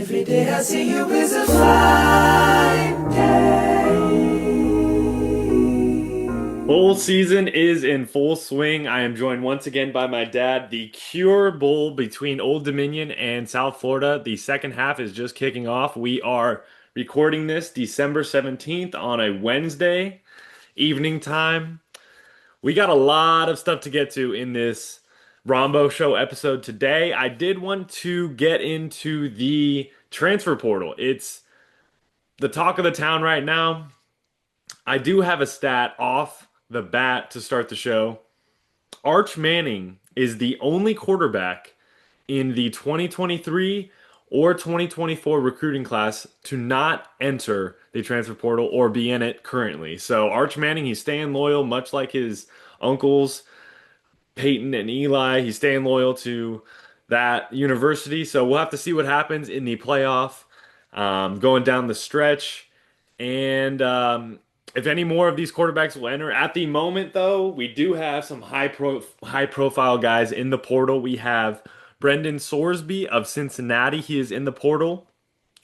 Every day I see you is a fine day. Bowl season is in full swing. I am joined once again by my dad. The Cure Bowl between Old Dominion and South Florida. The second half is just kicking off. We are recording this December 17th on a Wednesday evening time. We got a lot of stuff to get to in this Rombough Show episode today. I did want to get into the transfer portal. It's the talk of the town right now. I do have a stat off the bat to start the show. Arch Manning is the only quarterback in the 2023 or 2024 recruiting class to not enter the transfer portal or be in it currently. So Arch Manning, he's staying loyal, much like his uncles Peyton and Eli. He's staying loyal to that university. So we'll have to see what happens in the playoff going down the stretch. And if any more of these quarterbacks will enter. At the moment, though, we do have some high profile guys in the portal. We have Brendan Sorsby of Cincinnati. He is in the portal.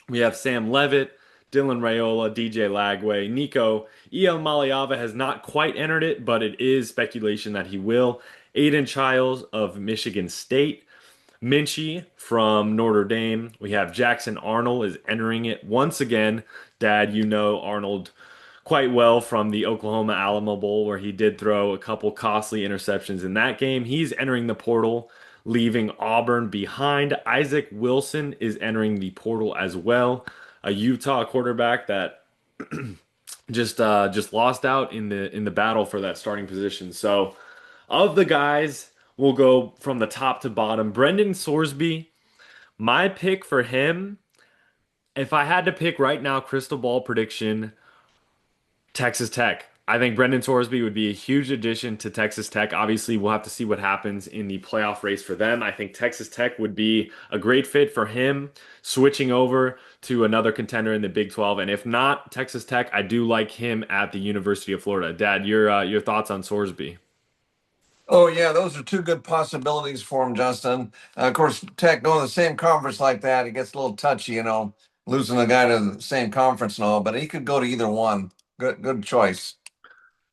We have Sam Levitt, Dylan Raiola, DJ Lagway, Nico. El Maliava has not quite entered it, but it is speculation that he will. Aiden Childs of Michigan State. Minchie from Notre Dame. We have Jackson Arnold is entering it once again. Dad, you know Arnold quite well from the Oklahoma Alamo Bowl, where he did throw a couple costly interceptions in that game. He's entering the portal, leaving Auburn behind. Isaac Wilson is entering the portal as well, a Utah quarterback that just lost out in the battle for that starting position. So, of the guys, we'll go from the top to bottom. Brendan Sorsby, my pick for him, if I had to pick right now, crystal ball prediction, Texas Tech. I think Brendan Sorsby would be a huge addition to Texas Tech. Obviously, we'll have to see what happens in the playoff race for them. I think Texas Tech would be a great fit for him, switching over to another contender in the Big 12. And if not Texas Tech, I do like him at the University of Florida. Dad, your thoughts on Sorsby? Oh yeah, those are two good possibilities for him, Justin. Of course, Tech going to the same conference like that, it gets a little touchy, losing a guy to the same conference and all. But he could go to either one. Good choice.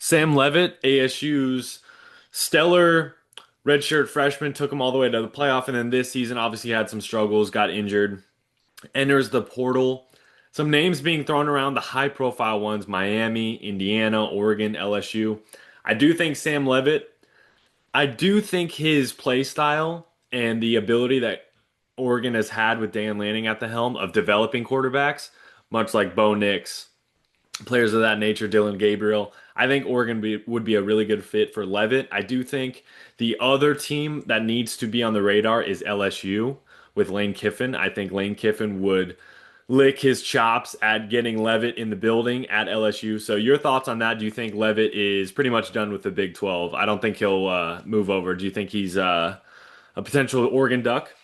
Sam Levitt, ASU's stellar redshirt freshman, took him all the way to the playoff, and then this season obviously had some struggles, got injured, enters the portal. Some names being thrown around, the high profile ones: Miami, Indiana, Oregon, LSU. I do think Sam Levitt, I do think his play style and the ability that Oregon has had with Dan Lanning at the helm of developing quarterbacks, much like Bo Nix, players of that nature, Dylan Gabriel. I think would be a really good fit for Levitt. I do think the other team that needs to be on the radar is LSU with Lane Kiffin. I think Lane Kiffin would lick his chops at getting Levitt in the building at LSU. So your thoughts on that? Do you think Levitt is pretty much done with the Big 12? I don't think he'll move over. Do you think he's a potential Oregon Duck?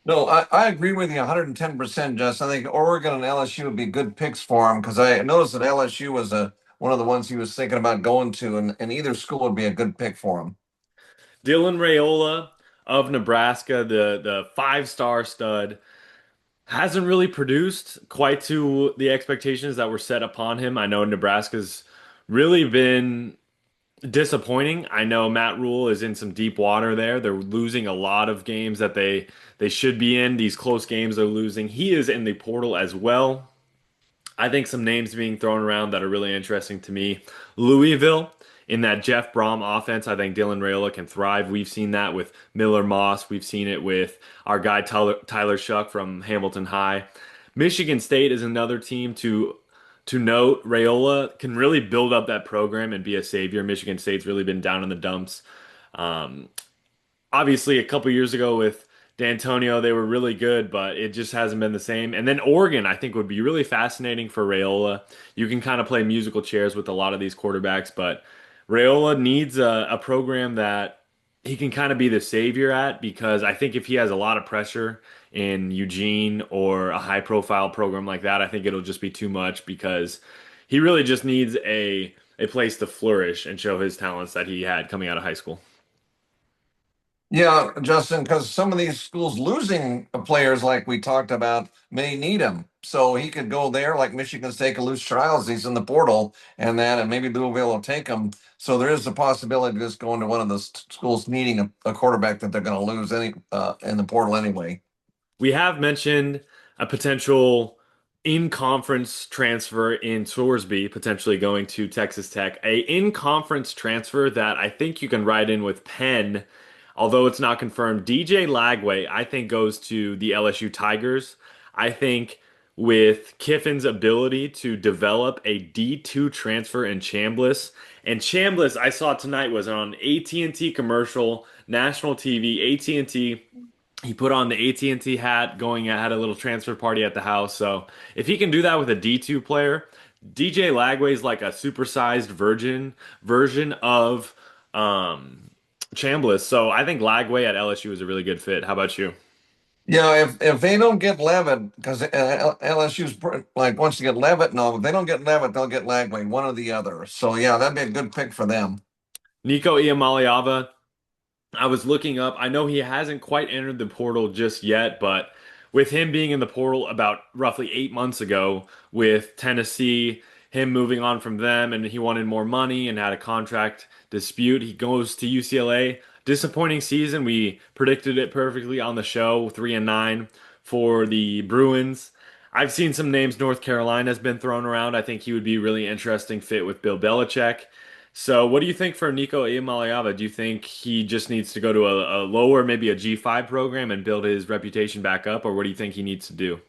No, I agree with you 110%, Justin. I think Oregon and LSU would be good picks for him because I noticed that LSU was one of the ones he was thinking about going to, and either school would be a good pick for him. Dylan Raiola of Nebraska, the five-star stud, hasn't really produced quite to the expectations that were set upon him. I know Nebraska's really been disappointing. I know Matt Rule is in some deep water there. They're losing a lot of games that they should be in. These close games they're losing. He is in the portal as well. I think some names being thrown around that are really interesting to me. Louisville in that Jeff Brom offense. I think Dylan Raiola can thrive. We've seen that with Miller Moss. We've seen it with our guy Tyler Shuck from Hamilton High. Michigan State is another team to note. Raiola can really build up that program and be a savior. Michigan State's really been down in the dumps. Um, Obviously, a couple years ago with D'Antonio, they were really good, but it just hasn't been the same. And then Oregon, I think, would be really fascinating for Raiola. You can kind of play musical chairs with a lot of these quarterbacks, but Raiola needs a program that he can kind of be the savior at because I think if he has a lot of pressure in Eugene or a high profile program like that, I think it'll just be too much because he really just needs a place to flourish and show his talents that he had coming out of high school. Yeah, Justin, because some of these schools losing players like we talked about may need him. So he could go there, like Michigan State could lose Childs. He's in the portal and that, and maybe Louisville will take him. So there is a possibility of just going to one of the schools needing a quarterback that they're going to lose any in the portal anyway. We have mentioned a potential in-conference transfer in Sorsby, potentially going to Texas Tech. A in-conference transfer that I think you can write in with Penn, although it's not confirmed. DJ Lagway, I think, goes to the LSU Tigers. I think with Kiffin's ability to develop a D2 transfer in Chambliss, and Chambliss, I saw tonight was on AT&T commercial, national TV, AT&T. He put on the AT&T hat, going had a little transfer party at the house. So if he can do that with a D2 player, DJ Lagway is like a supersized virgin version of Chambliss. So I think Lagway at LSU is a really good fit. How about you? Yeah, if they don't get Levitt, because LSU's like once you get Levitt, no, if they don't get Levitt, they'll get Lagway, one or the other. So yeah, that'd be a good pick for them. Nico Iamaleava, I was looking up. I know he hasn't quite entered the portal just yet, but with him being in the portal about roughly 8 months ago with Tennessee, him moving on from them, and he wanted more money and had a contract dispute, he goes to UCLA. Disappointing season. We predicted it perfectly on the show, 3-9 for the Bruins. I've seen some names. North Carolina's been thrown around. I think he would be a really interesting fit with Bill Belichick. So, what do you think for Nico Iamaleava? Do you think he just needs to go to a lower, maybe a G5 program and build his reputation back up, or what do you think he needs to do?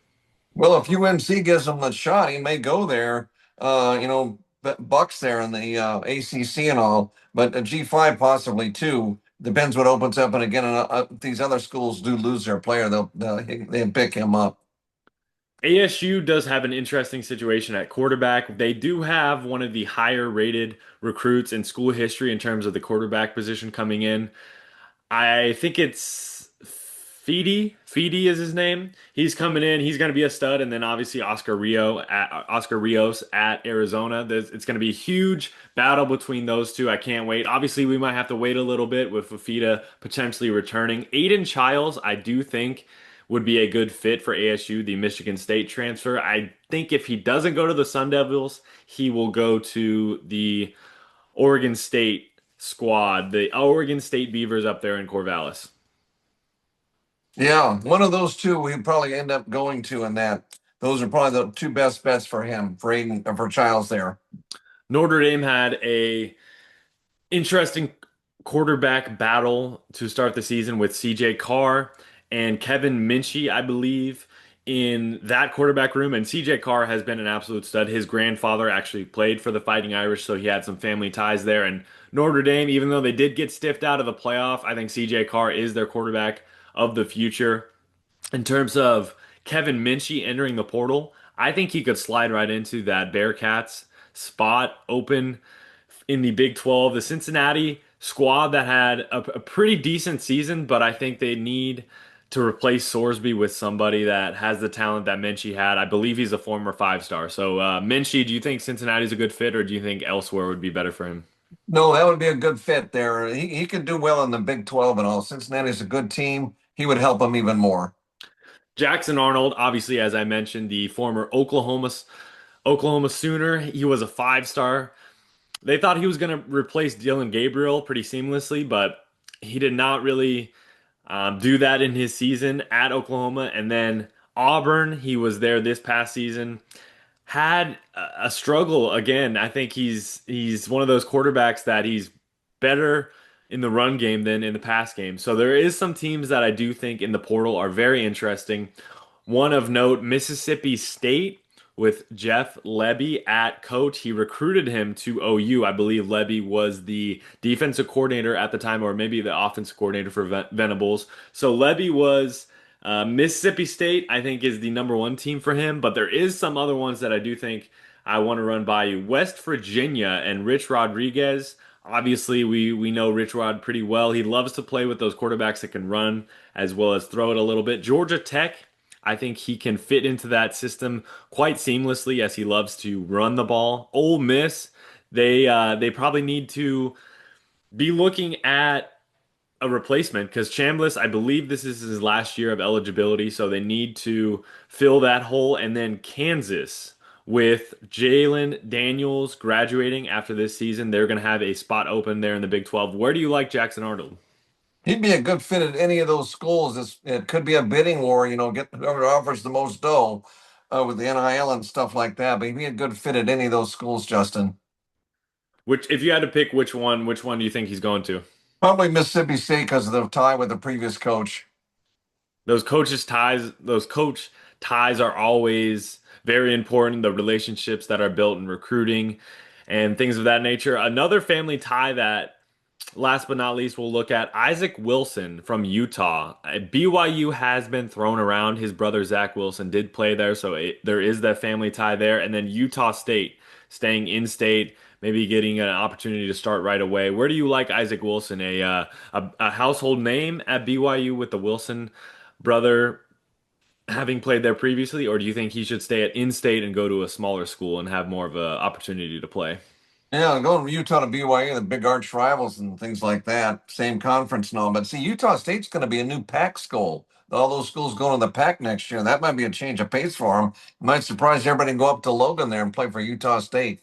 Well, if UNC gives him the shot, he may go there. Bucks there in the ACC and all, but a G5 possibly too. Depends what opens up. And again, these other schools do lose their player, they'll pick him up. ASU does have an interesting situation at quarterback. They do have one of the higher rated recruits in school history in terms of the quarterback position coming in. I think it's Feedy. Feedy is his name. He's coming in. He's going to be a stud, and then obviously Oscar Rios at Arizona. It's going to be a huge battle between those two. I can't wait. Obviously, we might have to wait a little bit with Fafita potentially returning. Aiden Childs, I do think would be a good fit for ASU, the Michigan State transfer. I think if he doesn't go to the Sun Devils, he will go to the Oregon State squad, the Oregon State Beavers up there in Corvallis. Yeah, one of those two we probably end up going to in that. Those are probably the two best bets for him, for Aiden, for Childs there. Notre Dame had a interesting quarterback battle to start the season with CJ Carr and Kevin Minchie, I believe, in that quarterback room. And CJ Carr has been an absolute stud. His grandfather actually played for the Fighting Irish, so he had some family ties there. And Notre Dame, even though they did get stiffed out of the playoff, I think CJ Carr is their quarterback of the future. In terms of Kevin Minchie entering the portal, I think he could slide right into that Bearcats spot open in the Big 12. The Cincinnati squad that had a pretty decent season, but I think they need to replace Sorsby with somebody that has the talent that Minchie had. I believe he's a former five-star. So, Minchie, do you think Cincinnati's a good fit, or do you think elsewhere would be better for him? No, that would be a good fit there. He could do well in the Big 12 and all. Cincinnati's a good team. He would help them even more. Jackson Arnold, obviously, as I mentioned, the former Oklahoma Sooner. He was a five-star. They thought he was going to replace Dylan Gabriel pretty seamlessly, but he did not really do that in his season at Oklahoma. And then Auburn, he was there this past season, had a struggle again. I think he's one of those quarterbacks that he's better in the run game than in the pass game. So there is some teams that I do think in the portal are very interesting. One of note, Mississippi State with Jeff Lebby at coach. He recruited him to OU. I believe Lebby was the defensive coordinator at the time, or maybe the offensive coordinator for Venables. So Lebby was Mississippi State, I think, is the number one team for him, but there is some other ones that I do think I want to run by you. West Virginia and Rich Rodriguez. Obviously, we know Rich Rod pretty well. He loves to play with those quarterbacks that can run as well as throw it a little bit. Georgia Tech, I think he can fit into that system quite seamlessly as he loves to run the ball. Ole Miss, they probably need to be looking at a replacement because Chambliss, I believe this is his last year of eligibility, so they need to fill that hole. And then Kansas, with Jalen Daniels graduating after this season, they're going to have a spot open there in the Big 12. Where do you like Jackson Arnold? He'd be a good fit at any of those schools. It could be a bidding war, get whoever offers the most dough with the NIL and stuff like that. But he'd be a good fit at any of those schools, Justin. Which, if you had to pick which one do you think he's going to? Probably Mississippi State because of the tie with the previous coach. Those coach ties are always very important. The relationships that are built in recruiting and things of that nature. Another family tie that, last but not least, we'll look at Isaac Wilson from Utah. BYU has been thrown around. His brother Zach Wilson did play there, so there is that family tie there. And then Utah State staying in state, maybe getting an opportunity to start right away. Where do you like Isaac Wilson, a household name at BYU with the Wilson brother having played there previously, or do you think he should stay at in-state and go to a smaller school and have more of an opportunity to play? Yeah, going from Utah to BYU, the big arch rivals and things like that, same conference and all. But see, Utah State's going to be a new Pac school. All those schools going to the Pac next year. That might be a change of pace for them. Might surprise everybody and go up to Logan there and play for Utah State.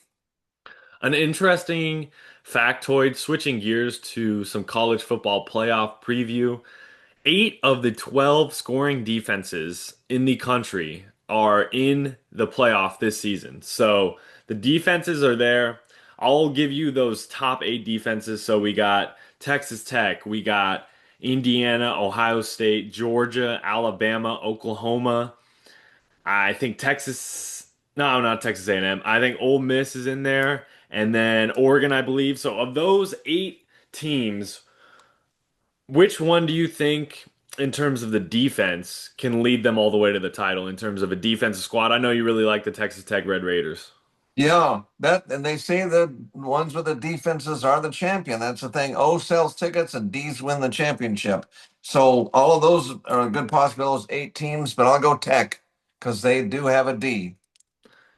An interesting factoid, switching gears to some college football playoff preview. Eight of the 12 scoring defenses in the country are in the playoff this season. So the defenses are there. I'll give you those top eight defenses. So we got Texas Tech, we got Indiana, Ohio State, Georgia, Alabama, Oklahoma. I think no, not Texas A&M. I think Ole Miss is in there, and then Oregon, I believe. So of those eight teams, which one do you think, in terms of the defense, can lead them all the way to the title in terms of a defensive squad? I know you really like the Texas Tech Red Raiders. Yeah, that and they say the ones with the defenses are the champion. That's the thing. O sells tickets and D's win the championship. So all of those are good possibilities, eight teams, but I'll go Tech because they do have a D.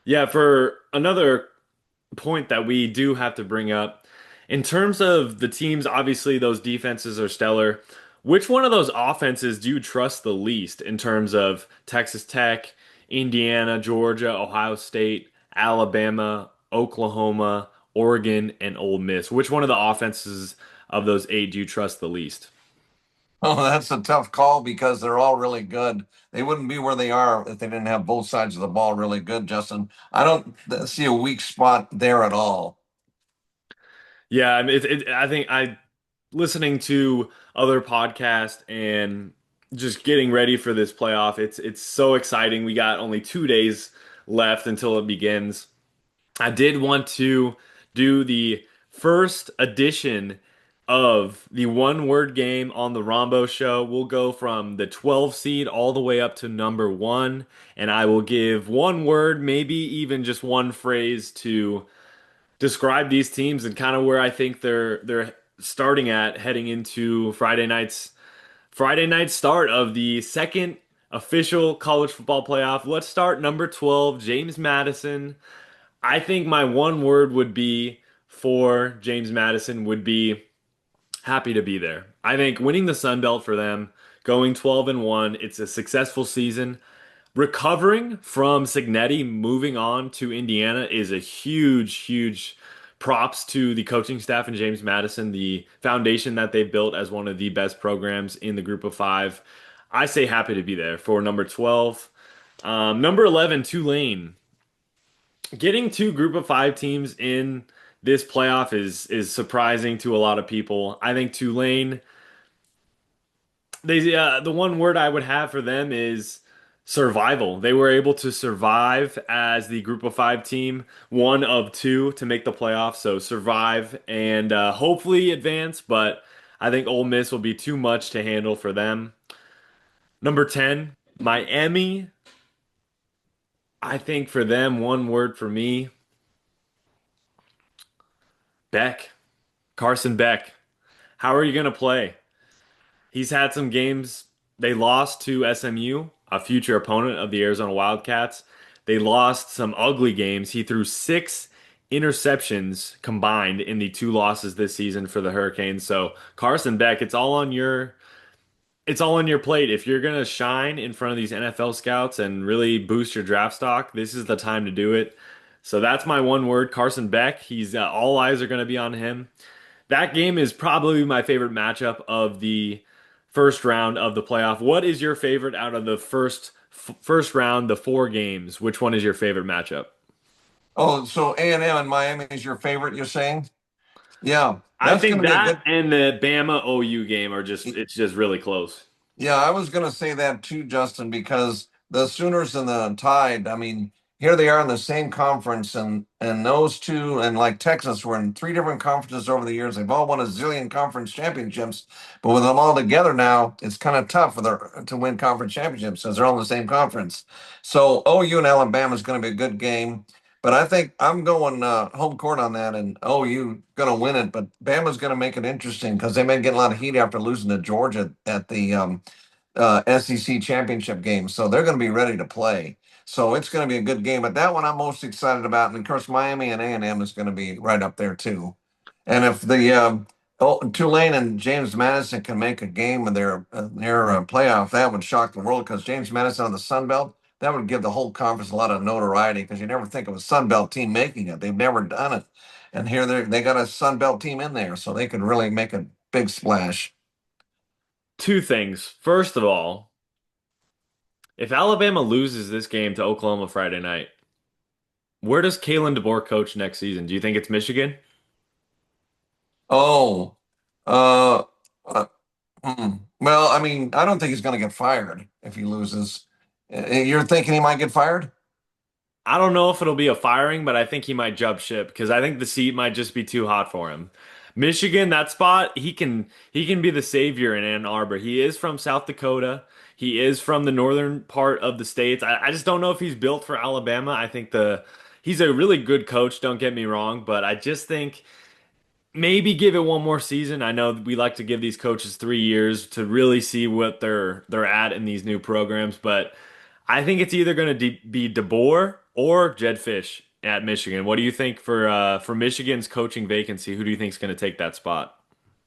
Yeah, for another point that we do have to bring up, in terms of the teams, obviously those defenses are stellar. Which one of those offenses do you trust the least in terms of Texas Tech, Indiana, Georgia, Ohio State, Alabama, Oklahoma, Oregon, and Ole Miss? Which one of the offenses of those eight do you trust the least? Oh, that's a tough call because they're all really good. They wouldn't be where they are if they didn't have both sides of the ball really good, Justin. I don't see a weak spot there at all. Yeah, I mean, I think listening to other podcasts and just getting ready for this playoff, it's so exciting. We got only 2 days left until it begins. I did want to do the first edition of the one word game on the Rombough show. We'll go from the 12 seed all the way up to number one, and I will give one word, maybe even just one phrase to describe these teams and kind of where I think they're starting at heading into Friday night start of the second official college football playoff. Let's start number 12, James Madison. I think my one word would be for James Madison would be happy to be there. I think winning the Sun Belt for them, going 12 and 1, it's a successful season. Recovering from Signetti moving on to Indiana is a huge props to the coaching staff and James Madison, the foundation that they've built as one of the best programs in the group of five. I say happy to be there for number 12. Number 11, Tulane. Getting two group of five teams in this playoff is surprising to a lot of people. I think Tulane, the one word I would have for them is survival. They were able to survive as the group of five team, one of two to make the playoffs. So survive and hopefully advance, but I think Ole Miss will be too much to handle for them. Number 10, Miami. I think for them, one word for me, Beck. Carson Beck. How are you going to play? He's had some games. They lost to SMU, a future opponent of the Arizona Wildcats. They lost some ugly games. He threw six interceptions combined in the two losses this season for the Hurricanes. So Carson Beck, it's all on your plate. If you're gonna shine in front of these NFL scouts and really boost your draft stock, this is the time to do it. So that's my one word, Carson Beck. He's all eyes are gonna be on him. That game is probably my favorite matchup of the first round of the playoff. What is your favorite out of the first round, the four games? Which one is your favorite matchup? Oh, so A&M and Miami is your favorite, you're saying? Yeah, I that's going think to be a that good. and the Bama OU game are just it's just really close. Yeah, I was going to say that too, Justin, because the Sooners and the Tide, I mean, here they are in the same conference, and those two, and like Texas, were in three different conferences over the years. They've all won a zillion conference championships, but with them all together now, it's kind of tough for their to win conference championships since they're all in the same conference. So OU and Alabama is going to be a good game, but I think I'm going home court on that, and OU going to win it, but Bama's going to make it interesting because they may get a lot of heat after losing to Georgia at the SEC championship game. So they're going to be ready to play. So it's going to be a good game. But that one I'm most excited about. And of course, Miami and A&M is going to be right up there too. And if the Tulane and James Madison can make a game of their playoff, that would shock the world because James Madison on the Sun Belt, that would give the whole conference a lot of notoriety because you never think of a Sun Belt team making it. They've never done it. And here they got a Sun Belt team in there, so they could really make a big splash. Two things. First of all, if Alabama loses this game to Oklahoma Friday night, where does Kalen DeBoer coach next season? Do you think it's Michigan? Oh, uh, uh, well, I mean, I don't think he's going to get fired if he loses. You're thinking he might get fired? I don't know if it'll be a firing, but I think he might jump ship because I think the seat might just be too hot for him. Michigan, that spot, he can be the savior in Ann Arbor. He is from South Dakota. He is from the northern part of the states. I just don't know if he's built for Alabama. I think he's a really good coach, don't get me wrong, but I just think maybe give it one more season. I know we like to give these coaches 3 years to really see what they're at in these new programs, but I think it's either going to be DeBoer or Jed Fish at Michigan. What do you think for Michigan's coaching vacancy? Who do you think is going to take that spot?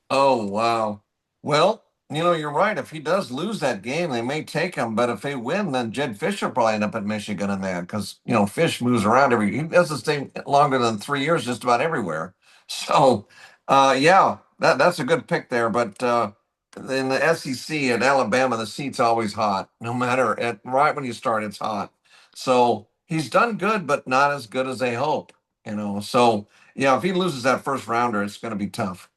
Oh, wow. Well, you're right. If he does lose that game, they may take him. But if they win, then Jed Fisher probably end up at Michigan in that because, Fish moves around he doesn't stay longer than 3 years just about everywhere. So, yeah, that's a good pick there. But in the SEC at Alabama, the seat's always hot. No matter right when you start, it's hot. So he's done good, but not as good as they hope. So, yeah, if he loses that first rounder, it's going to be tough.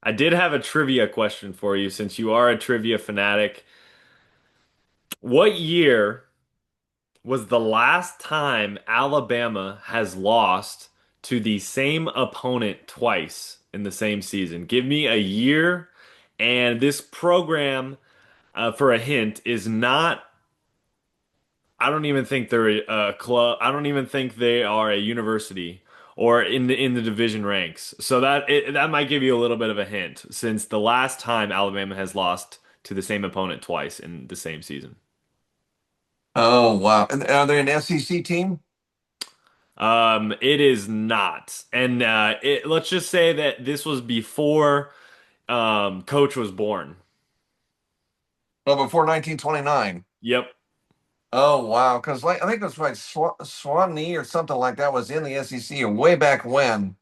I did have a trivia question for you since you are a trivia fanatic. What year was the last time Alabama has lost to the same opponent twice in the same season? Give me a year, and this program, for a hint, is not. I don't even think they're a club. I don't even think they are a university or in the division ranks. So that might give you a little bit of a hint, since the last time Alabama has lost to the same opponent twice in the same season. Oh, wow. And are they an SEC team? It is not. And let's just say that this was before Coach was born. Well, before 1929. Yep. Oh, wow. Because I think that's right. Swanee or something like that was in the SEC way back when.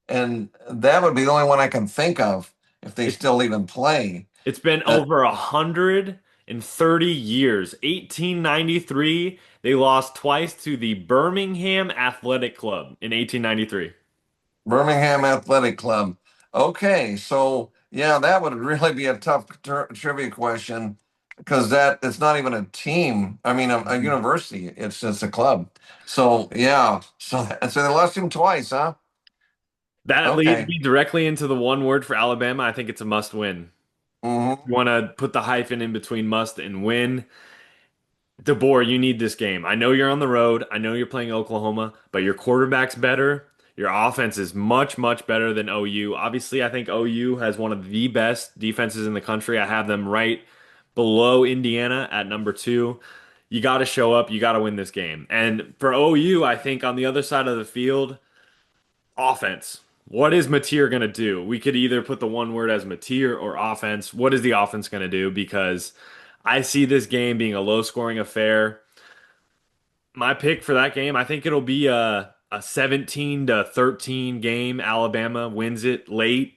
And that would be the only one I can think of if they It, still even play. it's been Uh, over 130 years. 1893, they lost twice to the Birmingham Athletic Club in 1893. Birmingham Athletic Club. Okay. So, yeah, that would really be a tough trivia question because that it's not even a team. I mean, a university. It's just a club. So, yeah. So they lost him twice, huh? That leads Okay. me directly into the one word for Alabama. I think it's a must win. Hmm. You want to put the hyphen in between must and win. DeBoer, you need this game. I know you're on the road. I know you're playing Oklahoma, but your quarterback's better. Your offense is much, much better than OU. Obviously, I think OU has one of the best defenses in the country. I have them right below Indiana at number two. You got to show up. You got to win this game. And for OU, I think on the other side of the field, Offense. What is Mateer going to do? We could either put the one word as Mateer or offense. What is the offense going to do? Because I see this game being a low scoring affair. My pick for that game, I think it'll be a 17-13 game. Alabama wins it late.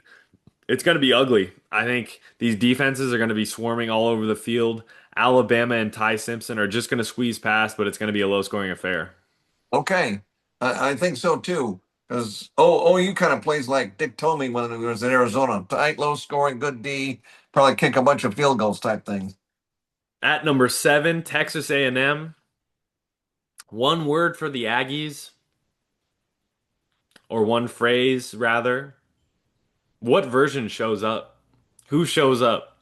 It's going to be ugly. I think these defenses are going to be swarming all over the field. Alabama and Ty Simpson are just going to squeeze past, but it's going to be a low scoring affair. Okay, I think so too. Because OU kind of plays like Dick told me when he was in Arizona, tight, low scoring, good D, probably kick a bunch of field goals type things. At number 7, Texas A&M. One word for the Aggies, or one phrase rather. What version shows up? Who shows up?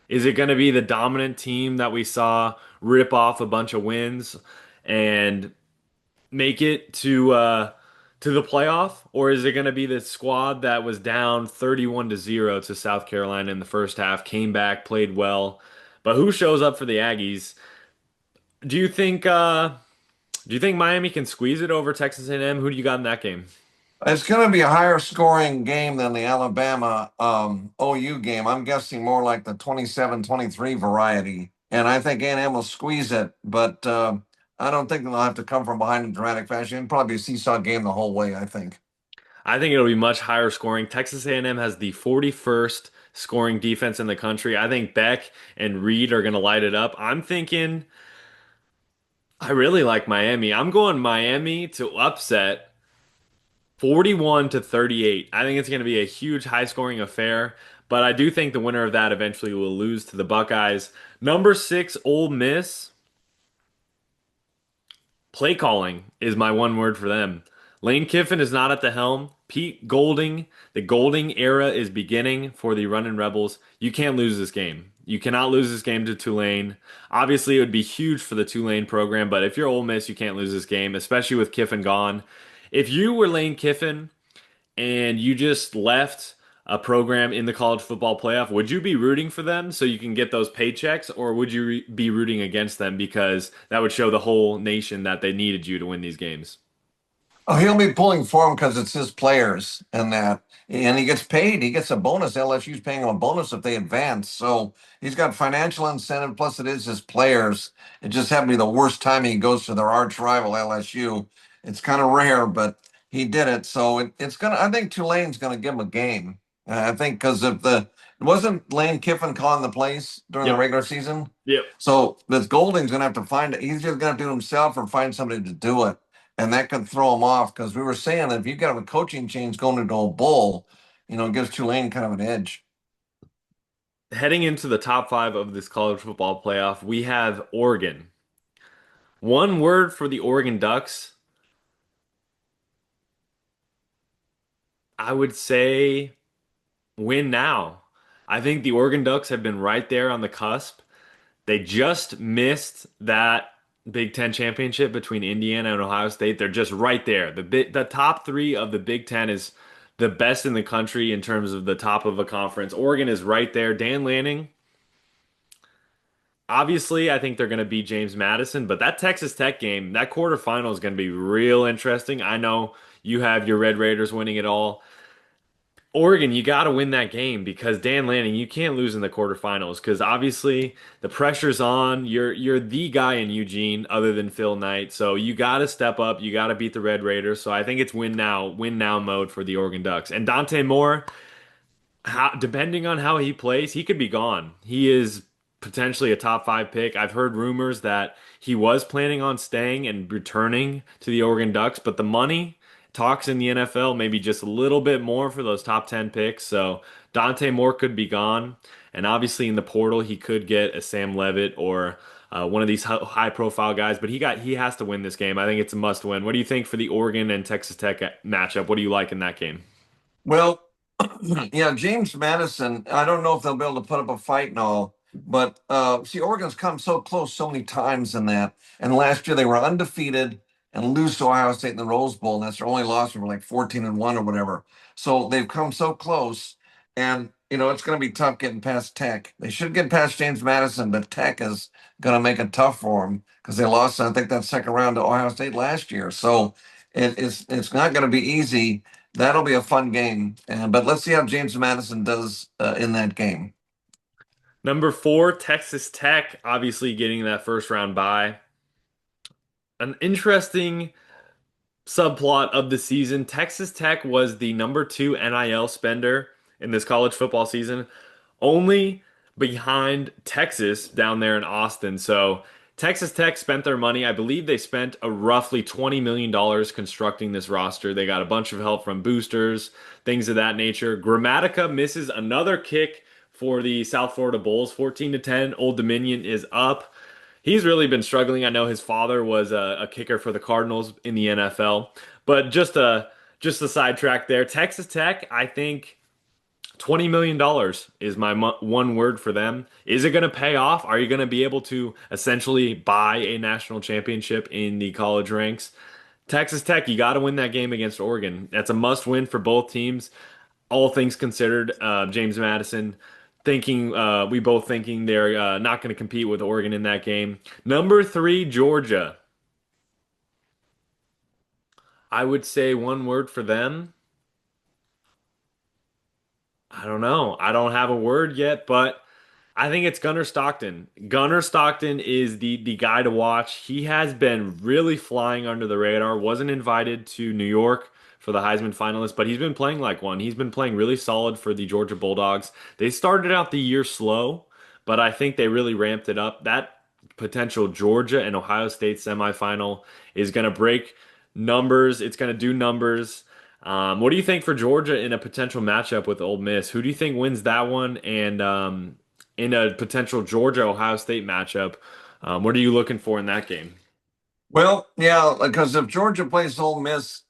Is it going to be the dominant team that we saw rip off a bunch of wins and make it to the playoff, or is it going to be the squad that was down 31-0 to South Carolina in the first half, came back, played well, but who shows up for the Aggies? Do you think Miami can squeeze it over Texas A&M? Who do you got in that game? It's going to be a higher scoring game than the Alabama OU game. I'm guessing more like the 27-23 variety. And I think A&M will squeeze it, but I don't think they'll have to come from behind in dramatic fashion. It'll probably be a seesaw game the whole way, I think. I think it'll be much higher scoring. Texas A&M has the 41st scoring defense in the country. I think Beck and Reed are going to light it up. I'm thinking I really like Miami. I'm going Miami to upset 41-38. I think it's going to be a huge high scoring affair, but I do think the winner of that eventually will lose to the Buckeyes. Number 6, Ole Miss. Play calling is my one word for them. Lane Kiffin is not at the helm. Pete Golding, the Golding era is beginning for the Running Rebels. You can't lose this game. You cannot lose this game to Tulane. Obviously, it would be huge for the Tulane program, but if you're Ole Miss, you can't lose this game, especially with Kiffin gone. If you were Lane Kiffin and you just left a program in the college football playoff, would you be rooting for them so you can get those paychecks, or would you be rooting against them because that would show the whole nation that they needed you to win these games? Oh, he'll be pulling for him because it's his players and that. And he gets paid. He gets a bonus. LSU's paying him a bonus if they advance. So he's got financial incentive. Plus, it is his players. It just happened to be the worst time he goes to their arch rival, LSU. It's kind of rare, but he did it. So it's going to, I think Tulane's going to give him a game. I think because of the, wasn't Lane Kiffin calling the plays during the Yep. regular season? Yep. So this Golding's going to have to find it. He's just going to have to do it himself or find somebody to do it, and that could throw him off because we were saying that if you got a coaching change going into a bowl, it gives Tulane kind of an edge. Heading into the top 5 of this college football playoff, we have Oregon. One word for the Oregon Ducks, I would say win now. I think the Oregon Ducks have been right there on the cusp. They just missed that Big Ten championship between Indiana and Ohio State. They're just right there. The top 3 of the Big Ten is the best in the country in terms of the top of a conference. Oregon is right there. Dan Lanning, obviously, I think they're going to beat James Madison, but that Texas Tech game, that quarterfinal is going to be real interesting. I know you have your Red Raiders winning it all. Oregon, you got to win that game because Dan Lanning, you can't lose in the quarterfinals because obviously the pressure's on. You're the guy in Eugene other than Phil Knight, so you got to step up. You got to beat the Red Raiders. So I think it's win now mode for the Oregon Ducks. And Dante Moore, depending on how he plays, he could be gone. He is potentially a top 5 pick. I've heard rumors that he was planning on staying and returning to the Oregon Ducks, but the money talks in the NFL maybe just a little bit more for those top 10 picks. So Dante Moore could be gone. And obviously in the portal, he could get a Sam Levitt or one of these high profile guys, but he has to win this game. I think it's a must win. What do you think for the Oregon and Texas Tech matchup? What do you like in that game? Well, yeah, James Madison, I don't know if they'll be able to put up a fight and all, but see, Oregon's come so close so many times in that. And last year they were undefeated and lose to Ohio State in the Rose Bowl, and that's their only loss. They were like 14-1 or whatever. So they've come so close, and it's going to be tough getting past Tech. They should get past James Madison, but Tech is going to make it tough for them because they lost, I think, that second round to Ohio State last year. So it's not going to be easy. That'll be a fun game. But let's see how James Madison does in that game. Number four, Texas Tech, obviously getting that first round bye. An interesting subplot of the season. Texas Tech was the number two NIL spender in this college football season, only behind Texas down there in Austin. So Texas Tech spent their money. I believe they spent a roughly $20 million constructing this roster. They got a bunch of help from boosters, things of that nature. Grammatica misses another kick for the South Florida Bulls, 14 to 10. Old Dominion is up. He's really been struggling. I know his father was a kicker for the Cardinals in the NFL, but just a sidetrack there. Texas Tech, I think $20 million is my one word for them. Is it going to pay off? Are you going to be able to essentially buy a national championship in the college ranks? Texas Tech, you got to win that game against Oregon. That's a must win for both teams. All things considered, James Madison we both thinking they're not going to compete with Oregon in that game. Number three, Georgia. I would say one word for them. I don't know. I don't have a word yet, but I think it's Gunnar Stockton. Gunnar Stockton is the guy to watch. He has been really flying under the radar. Wasn't invited to New York for the Heisman finalist, but he's been playing like one. He's been playing really solid for the Georgia Bulldogs. They started out the year slow, but I think they really ramped it up. That potential Georgia and Ohio State semifinal is going to break numbers. It's going to do numbers. What do you think for Georgia in a potential matchup with Ole Miss? Who do you think wins that one? And in a potential Georgia Ohio State matchup, what are you looking for in that game? Well, yeah, because if Georgia plays Ole Miss,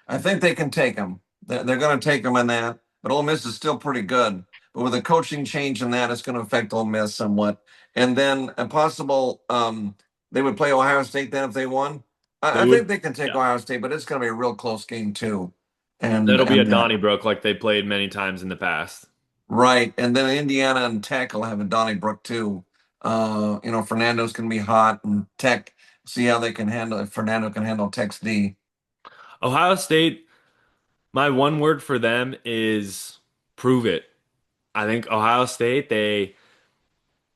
I think they can take them. They're going to take them in that. But Ole Miss is still pretty good. But with a coaching change in that, it's going to affect Ole Miss somewhat. And then a possible, they would play Ohio State then if they won. They I think would, they can take yeah. Ohio State, but it's going to be a real close game too. That'll be a And Donnybrook like they played many times in the past. right, and then Indiana and Tech will have a Donnybrook too. Fernando's going to be hot, and Tech. See how they can handle if Fernando can handle Tech's D. Ohio State, my one word for them is prove it. I think Ohio State,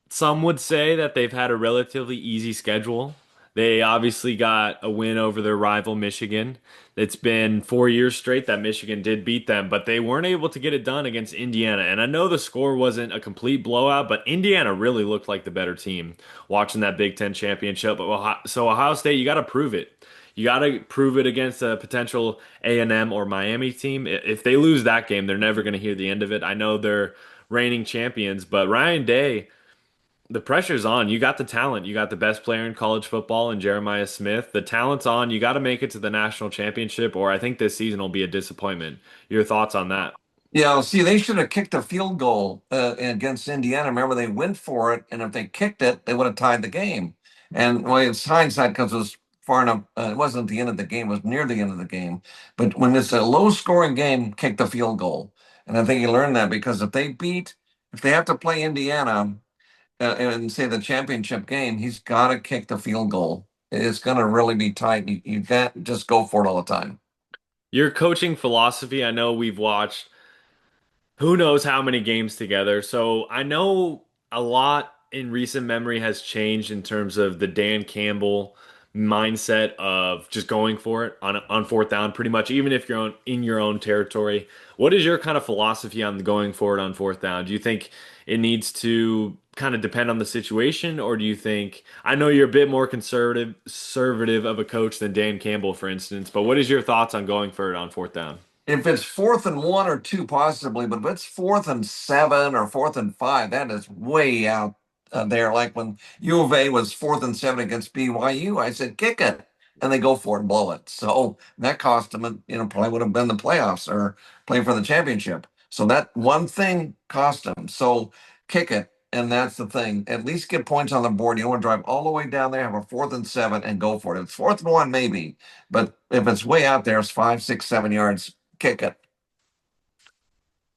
some would say that they've had a relatively easy schedule. They obviously got a win over their rival Michigan. It's been 4 years straight that Michigan did beat them, but they weren't able to get it done against Indiana. And I know the score wasn't a complete blowout, but Indiana really looked like the better team watching that Big Ten championship. So Ohio State, you got to prove it. You got to prove it against a potential A&M or Miami team. If they lose that game, they're never going to hear the end of it. I know they're reigning champions, but Ryan Day, the pressure's on. You got the talent. You got the best player in college football in Jeremiah Smith. The talent's on. You got to make it to the national championship, or I think this season will be a disappointment. Your thoughts on that? Yeah, well, see, they should have kicked a field goal against Indiana. Remember, they went for it, and if they kicked it, they would have tied the game. And well, it's hindsight because it was far enough. It wasn't the end of the game; it was near the end of the game. But when it's a low-scoring game, kick the field goal. And I think you learned that because if they have to play Indiana and say the championship game, he's got to kick the field goal. It's going to really be tight. You can't just go for it all the time. Your coaching philosophy, I know we've watched who knows how many games together. So I know a lot in recent memory has changed in terms of the Dan Campbell mindset of just going for it on fourth down, pretty much, even if you're in your own territory. What is your kind of philosophy on going for it on fourth down? Do you think it needs to kind of depend on the situation, or do you think I know you're a bit more conservative of a coach than Dan Campbell, for instance, but what is your thoughts on going for it on fourth down? If it's fourth and one or two, possibly, but if it's fourth and seven or fourth and five, that is way out there. Like when U of A was fourth and seven against BYU, I said kick it, and they go for it and blow it. So that cost them, probably would have been the playoffs or play for the championship. So that one thing cost them. So kick it. And that's the thing. At least get points on the board. You don't want to drive all the way down there, have a fourth and seven, and go for it. If it's fourth and one, maybe. But if it's way out there, it's 5, 6, 7 yards, kick it.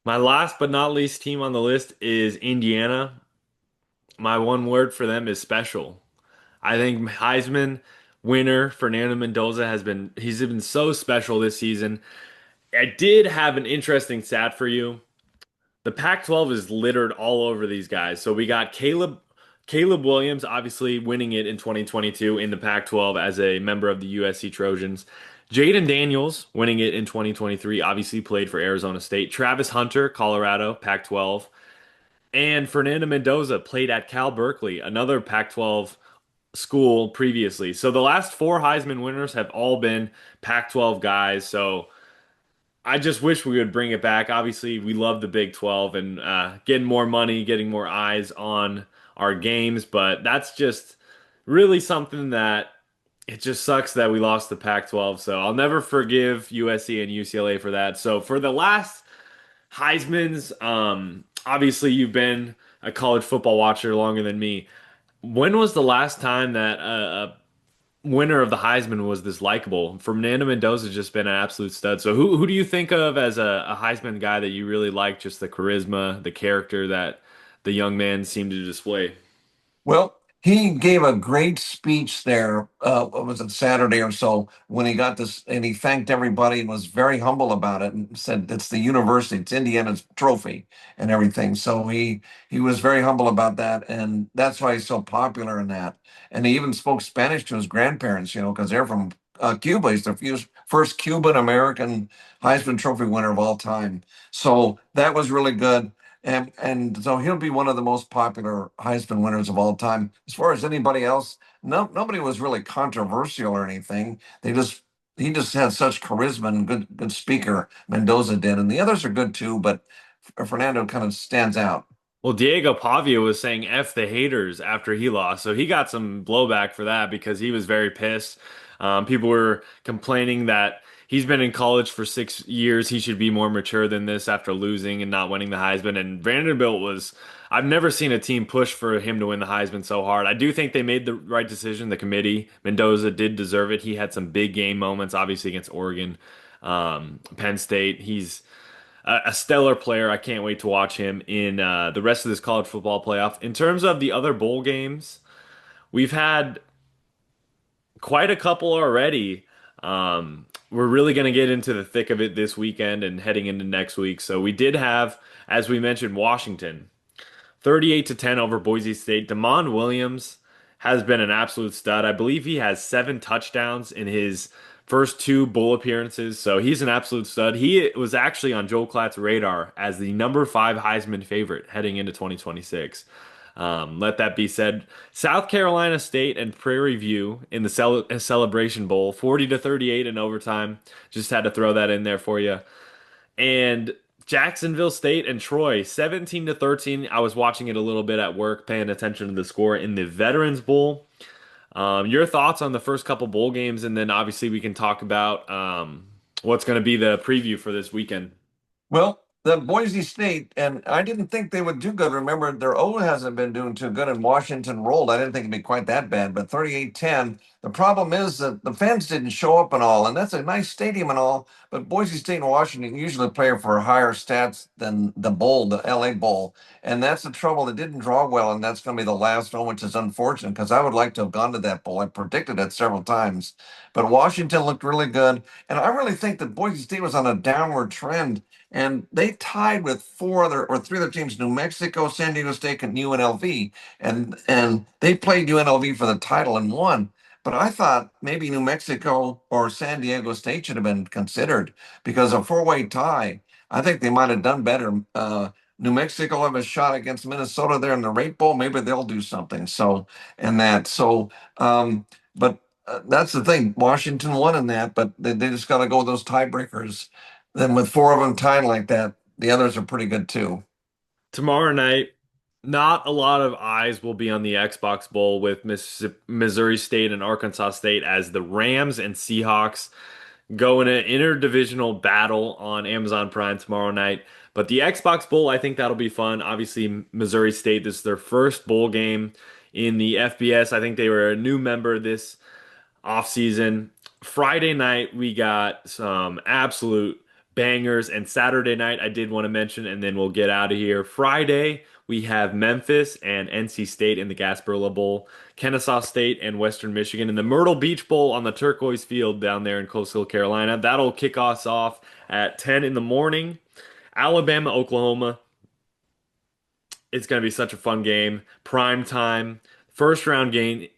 My last but not least team on the list is Indiana. My one word for them is special. I think Heisman winner Fernando Mendoza he's been so special this season. I did have an interesting stat for you. The Pac-12 is littered all over these guys. So we got Caleb Williams obviously winning it in 2022 in the Pac-12 as a member of the USC Trojans. Jaden Daniels winning it in 2023, obviously played for Arizona State. Travis Hunter, Colorado, Pac-12. And Fernando Mendoza played at Cal Berkeley, another Pac-12 school previously. So the last four Heisman winners have all been Pac-12 guys. So I just wish we would bring it back. Obviously, we love the Big 12 and getting more money, getting more eyes on our games, but that's just really something that it just sucks that we lost the Pac-12. So I'll never forgive USC and UCLA for that. So for the last Heisman's, obviously you've been a college football watcher longer than me. When was the last time that a winner of the Heisman was this likable? Fernando Mendoza's just been an absolute stud. So who do you think of as a Heisman guy that you really like? Just the charisma, the character that the young man seemed to display. Well, he gave a great speech there. What was it, Saturday or so, when he got this, and he thanked everybody and was very humble about it, and said it's the university, it's Indiana's trophy and everything. So he was very humble about that, and that's why he's so popular in that. And he even spoke Spanish to his grandparents, because they're from Cuba. He's the first Cuban American Heisman Trophy winner of all time. So that was really good. And so he'll be one of the most popular Heisman winners of all time. As far as anybody else, nobody was really controversial or anything. He just had such charisma and good speaker. Mendoza did, and the others are good too, but Fernando kind of stands out. Well, Diego Pavia was saying F the haters after he lost. So he got some blowback for that because he was very pissed. People were complaining that he's been in college for 6 years. He should be more mature than this after losing and not winning the Heisman. And Vanderbilt was, I've never seen a team push for him to win the Heisman so hard. I do think they made the right decision, the committee. Mendoza did deserve it. He had some big game moments, obviously against Oregon, Penn State. He's a stellar player. I can't wait to watch him in the rest of this college football playoff. In terms of the other bowl games, we've had quite a couple already. We're really going to get into the thick of it this weekend and heading into next week. So we did have, as we mentioned, Washington 38-10 over Boise State. Damon Williams has been an absolute stud. I believe he has 7 touchdowns in his first two bowl appearances, so he's an absolute stud. He was actually on Joel Klatt's radar as the number 5 Heisman favorite heading into 2026. Let that be said. South Carolina State and Prairie View in the Celebration Bowl, 40-38 in overtime. Just had to throw that in there for you. And Jacksonville State and Troy, 17-13. I was watching it a little bit at work, paying attention to the score in the Veterans Bowl. Your thoughts on the first couple bowl games, and then obviously we can talk about what's going to be the preview for this weekend. Well, the Boise State, and I didn't think they would do good. Remember, their O hasn't been doing too good, and Washington rolled. I didn't think it'd be quite that bad, but 38-10. The problem is that the fans didn't show up and all, and that's a nice stadium and all, but Boise State and Washington usually play for higher stats than the bowl, the LA Bowl. And that's the trouble. It didn't draw well, and that's going to be the last one, which is unfortunate because I would like to have gone to that bowl. I predicted it several times, but Washington looked really good. And I really think that Boise State was on a downward trend, and they tied with three other teams: New Mexico, San Diego State, and UNLV, and they played UNLV for the title and won. But I thought maybe New Mexico or San Diego State should have been considered because a four-way tie. I think they might have done better. New Mexico have a shot against Minnesota there in the Rate Bowl. Maybe they'll do something. So and that. So, but that's the thing. Washington won in that, but they just got to go with those tiebreakers. Then with four of them tied like that, the others are pretty good too. Tomorrow night, not a lot of eyes will be on the Xbox Bowl with Missouri State and Arkansas State as the Rams and Seahawks go in an interdivisional battle on Amazon Prime tomorrow night. But the Xbox Bowl, I think that'll be fun. Obviously, Missouri State, this is their first bowl game in the FBS. I think they were a new member this offseason. Friday night, we got some absolute bangers. And Saturday night, I did want to mention, and then we'll get out of here. Friday, we have Memphis and NC State in the Gasparilla Bowl, Kennesaw State and Western Michigan in the Myrtle Beach Bowl on the turquoise field down there in Coastal Carolina. That'll kick us off at 10 in the morning. Alabama, Oklahoma. It's going to be such a fun game. Prime time. First round game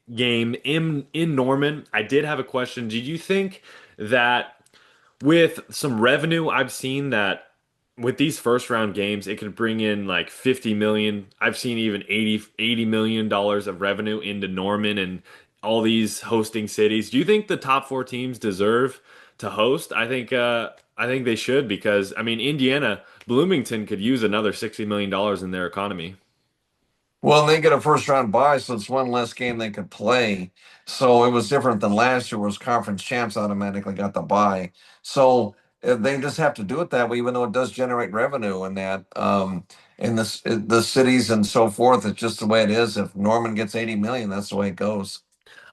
in Norman. I did have a question. Did you think that with some revenue, I've seen that with these first round games, it could bring in like 50 million. I've seen even 80 million dollars of revenue into Norman and all these hosting cities. Do you think the top four teams deserve to host? I think they should because I mean Indiana, Bloomington could use another 60 million dollars in their economy. Well, they get a first round bye, so it's one less game they could play. So it was different than last year, where conference champs automatically got the bye. So they just have to do it that way, even though it does generate revenue and that in the cities and so forth. It's just the way it is. If Norman gets 80 million, that's the way it goes.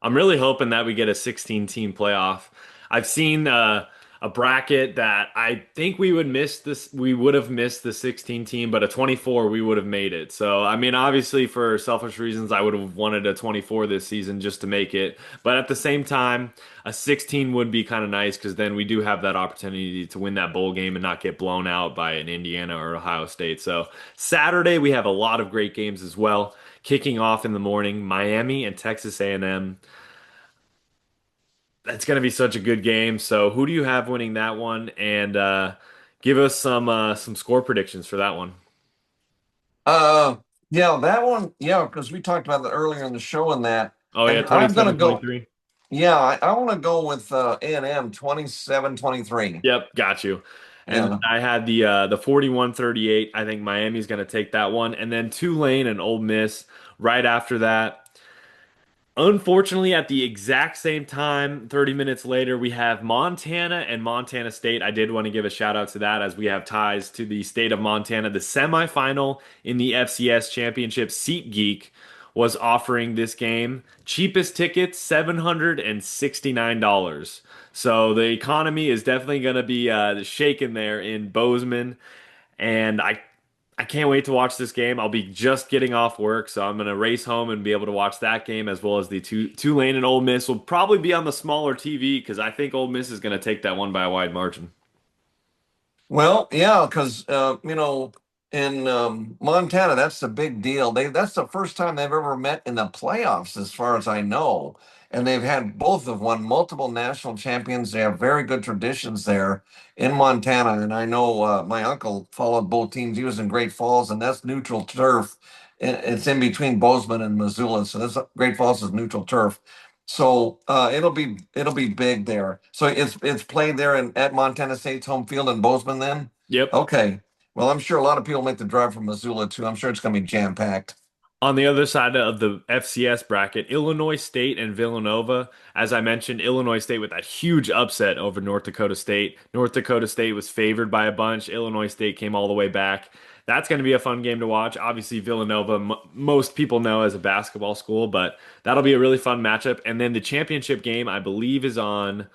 I'm really hoping that we get a 16 team playoff. I've seen a bracket that I think we would miss this. We would have missed the 16 team, but a 24 we would have made it. So I mean, obviously for selfish reasons, I would have wanted a 24 this season just to make it. But at the same time, a 16 would be kind of nice because then we do have that opportunity to win that bowl game and not get blown out by an Indiana or Ohio State. So Saturday we have a lot of great games as well. Kicking off in the morning, Miami and Texas A&M. That's going to be such a good game. So, who do you have winning that one? And give us some score predictions for that one. Uh, yeah, that one, yeah, because we talked about that earlier in the show and that. Oh yeah, And I'm gonna twenty-seven, go, 23. yeah, I want to go with A&M 27-23. Yep, got you. And then Yeah. I had the 41-38. I think Miami's going to take that one. And then Tulane and Ole Miss right after that. Unfortunately, at the exact same time, 30 minutes later, we have Montana and Montana State. I did want to give a shout out to that as we have ties to the state of Montana. The semifinal in the FCS championship, SeatGeek was offering this game. Cheapest tickets, $769. So the economy is definitely going to be shaken there in Bozeman. And I can't wait to watch this game. I'll be just getting off work, so I'm gonna race home and be able to watch that game as well as the Tulane and Ole Miss will probably be on the smaller TV because I think Ole Miss is gonna take that one by a wide margin. Well, yeah, because in Montana, that's the big deal. That's the first time they've ever met in the playoffs, as far as I know. And they've had both have won multiple national champions. They have very good traditions there in Montana. And I know my uncle followed both teams. He was in Great Falls, and that's neutral turf. It's in between Bozeman and Missoula, so this Great Falls is neutral turf. So it'll be big there. So it's played there in at Montana State's home field in Bozeman then. Yep. Okay. Well, I'm sure a lot of people make the drive from Missoula too. I'm sure it's going to be jam packed. On the other side of the FCS bracket, Illinois State and Villanova. As I mentioned, Illinois State with that huge upset over North Dakota State. North Dakota State was favored by a bunch. Illinois State came all the way back. That's going to be a fun game to watch. Obviously, Villanova, most people know as a basketball school, but that'll be a really fun matchup. And then the championship game, I believe, is on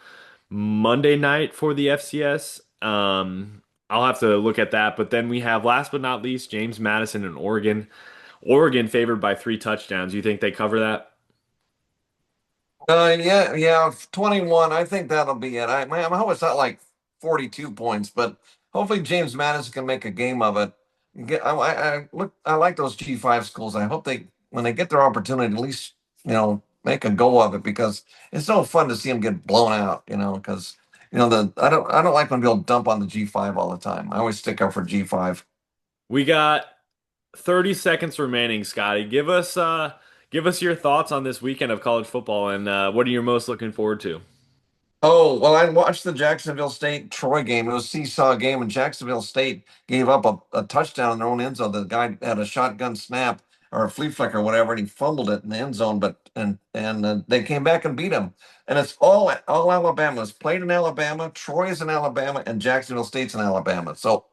Monday night for the FCS. I'll have to look at that. But then we have, last but not least, James Madison and Oregon. Oregon favored by 3 touchdowns. You think they cover that? Yeah, yeah, 21. I think that'll be it. I hope it's not like 42 points, but hopefully James Madison can make a game of it. I like those G5 schools. I hope they, when they get their opportunity, at least, make a go of it because it's no fun to see them get blown out, because, I don't like when people dump on the G5 all the time. I always stick up for G5. We got 30 seconds remaining, Scotty. Give us your thoughts on this weekend of college football and what are you most looking forward to? Oh, well, I watched the Jacksonville State Troy game. It was a seesaw game, and Jacksonville State gave up a touchdown in their own end zone. The guy had a shotgun snap or a flea flicker or whatever, and he fumbled it in the end zone. But and they came back and beat him. And it's all Alabama. It's played in Alabama. Troy is in Alabama, and Jacksonville State's in Alabama. So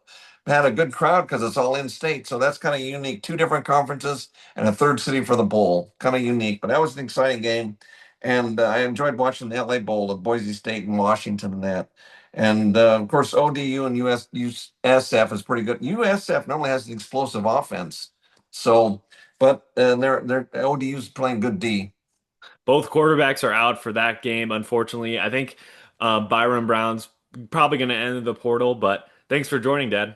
had a good crowd because it's all in state. So that's kind of unique. Two different conferences and a third city for the bowl. Kind of unique. But that was an exciting game. And I enjoyed watching the LA Bowl of Boise State and Washington and that. And of course, ODU and USF is pretty good. USF normally has an explosive offense, so but they're ODU's playing good D. Both quarterbacks are out for that game, unfortunately. I think Byron Brown's probably going to enter the portal, but thanks for joining, Dad.